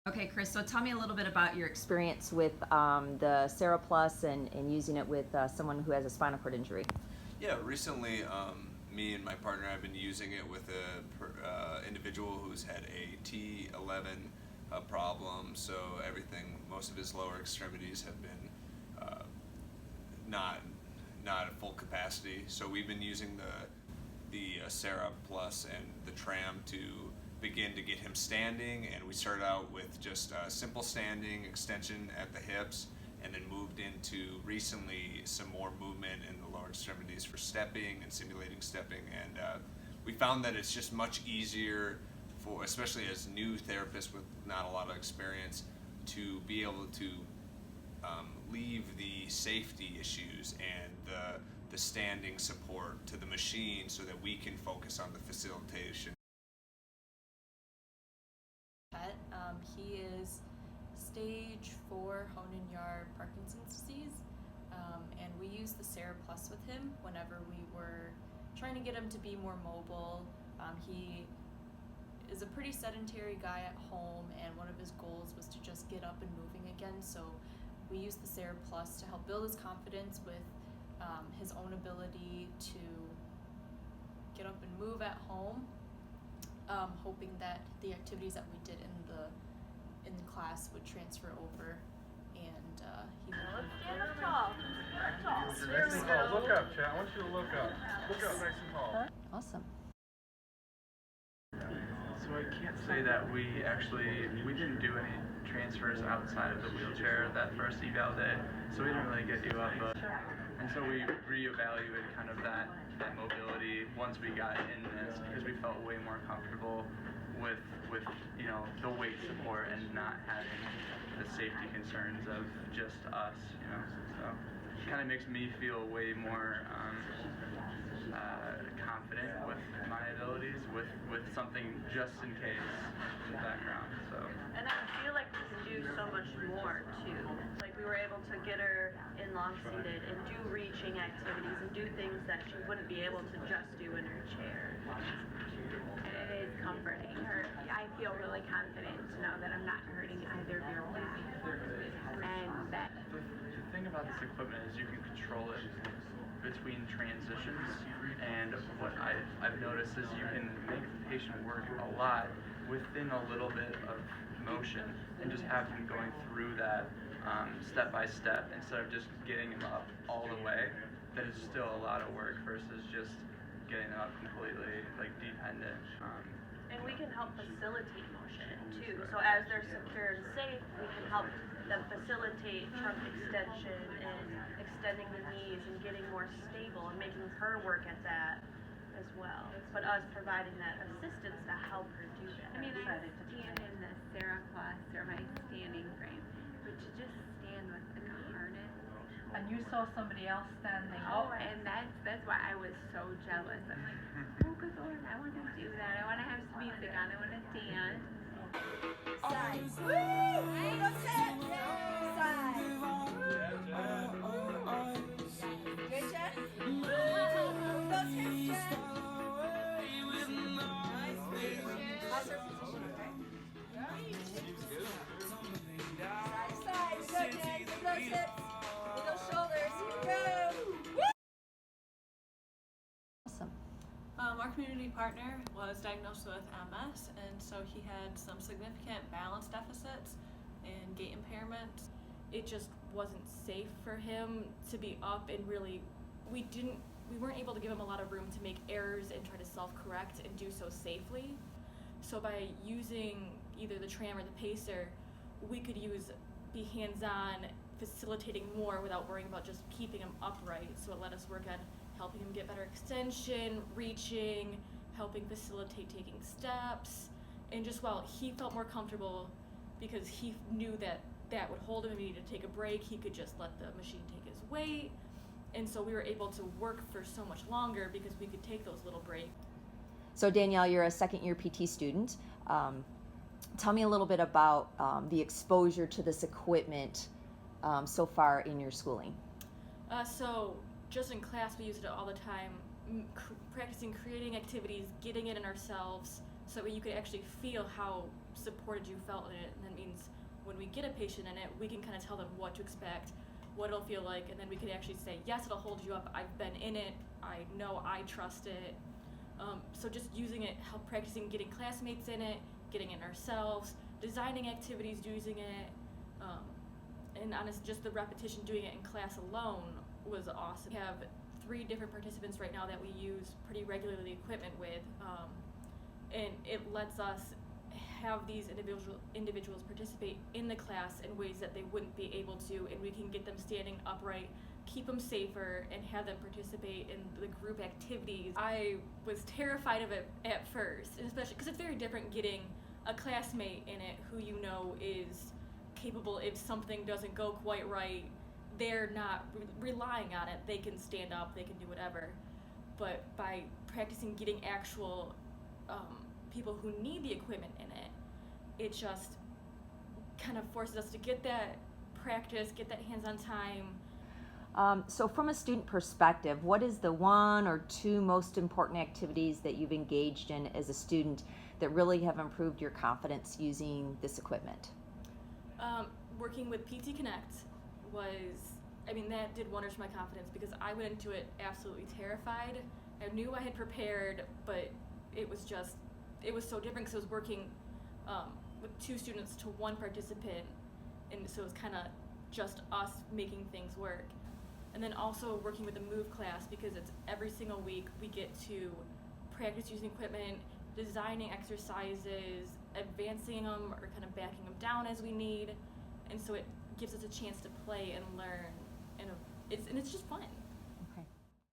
Okay, Chris, so tell me a little bit about your experience with the Sarah Plus and using it with someone who has a spinal cord injury. Yeah, recently, me and my partner have been using it with a individual who's had a T11 problem. So most of his lower extremities have been uh, not at full capacity. So we've been using the Sarah Plus and the tram to begin to get him standing, and we started out with just simple standing, extension at the hips, and then moved into recently some more movement in the lower extremities for stepping and simulating stepping. And we found that it's just much easier for, especially as new therapists with not a lot of experience, to be able to leave the safety issues and the standing support to the machine so that we can focus on the facilitation. He is stage 4 Hoehn-Yahr Parkinson's disease, and we used the Sarah Plus with him whenever we were trying to get him to be more mobile. He is a pretty sedentary guy at home, and one of his goals was to just get up and moving again. So we used the Sarah Plus to help build his confidence with his own ability to get up and move at home, hoping that the activities that we did in the class would transfer over, and he would Stand up tall. Nice and tall. Look up, chat. I want you to look up. Look up nice and tall. Awesome. So I can't say that we didn't do any transfers outside of the wheelchair that first eval day, so we didn't really get you up. And so we reevaluated kind of that mobility once we got in this, because we felt way more comfortable with the weight support and not having the safety concerns of just us, So it kind of makes me feel way more confident with my abilities, with something just in case in the background. So. And I feel like we can do so much more too. Like we were able to get her in long seated and do reaching activities and do things that she wouldn't be able to just do in her chair. And it is comforting. I feel really confident to know that I'm not hurting either of your back. And that The thing about this equipment is you can control it between transitions, and what I've noticed is you can make the patient work a lot within a little bit of motion and just have him going through that step by step instead of just getting him up all the way. That is still a lot of work versus just getting them up completely dependent. And we can help facilitate motion too. So as they're secure and safe, we can help them facilitate trunk extension and extending the knees and getting more stable and making her work at that as well. But us providing that assistance to help her do that. I mean, I stand in the Sarah Plus or my standing frame, but to just stand with like a harness. And you saw somebody else standing Oh, up. and that's why I was so jealous. I'm like, oh good Lord, I want to do that. I want to have some music on. I want to dance. Side. Woo! Go sit. Side. Good, Jen? Those hips, Jen. Nice. How's her position, okay? Side to side. Good, Jen. With those hips. With those shoulders. Go. Woo! Awesome. Our community partner was diagnosed with MS, and so he had some significant balance deficits and gait impairment. It just wasn't safe for him to be up, and really we weren't able to give him a lot of room to make errors and try to self-correct and do so safely. So by using either the tram or the pacer, we could be hands-on, facilitating more without worrying about just keeping him upright. So it let us work on helping him get better extension, reaching, helping facilitate taking steps, and just while he felt more comfortable because he knew that would hold him if he needed to take a break, he could just let the machine take his weight. And so we were able to work for so much longer because we could take those little breaks. So Danielle, you're a second-year PT student. Tell me a little bit about the exposure to this equipment so far in your schooling. So just in class, we use it all the time, practicing creating activities, getting it in ourselves, so that way you could actually feel how supported you felt in it. And that means when we get a patient in it, we can kind of tell them what to expect, what it'll feel like, and then we can actually say, yes, it'll hold you up, I've been in it, I know, I trust it. So just using it, practicing getting classmates in it, getting it ourselves, designing activities using it, and honestly, just the repetition doing it in class alone was awesome. We have 3 different participants right now that we use pretty regularly the equipment with, and it lets us have these individuals participate in the class in ways that they wouldn't be able to, and we can get them standing upright, keep them safer, and have them participate in the group activities. I was terrified of it at first, and especially because it's very different getting a classmate in it who you know is capable. If something doesn't go quite right, they're not relying on it. They can stand up, they can do whatever. But by practicing getting actual people who need the equipment in it, it just kind of forces us to get that practice, get that hands-on time. So from a student perspective, what is the 1 or 2 most important activities that you've engaged in as a student that really have improved your confidence using this equipment? Working with PT Connect that did wonders for my confidence, because I went into it absolutely terrified. I knew I had prepared, but it was so different because I was working with 2 students to 1 participant, and so it was kind of just us making things work. And then also working with the MOVE class, because it's every single week we get to practice using equipment, designing exercises, advancing them or kind of backing them down as we need, and so it gives us a chance to play and learn, and it's just fun.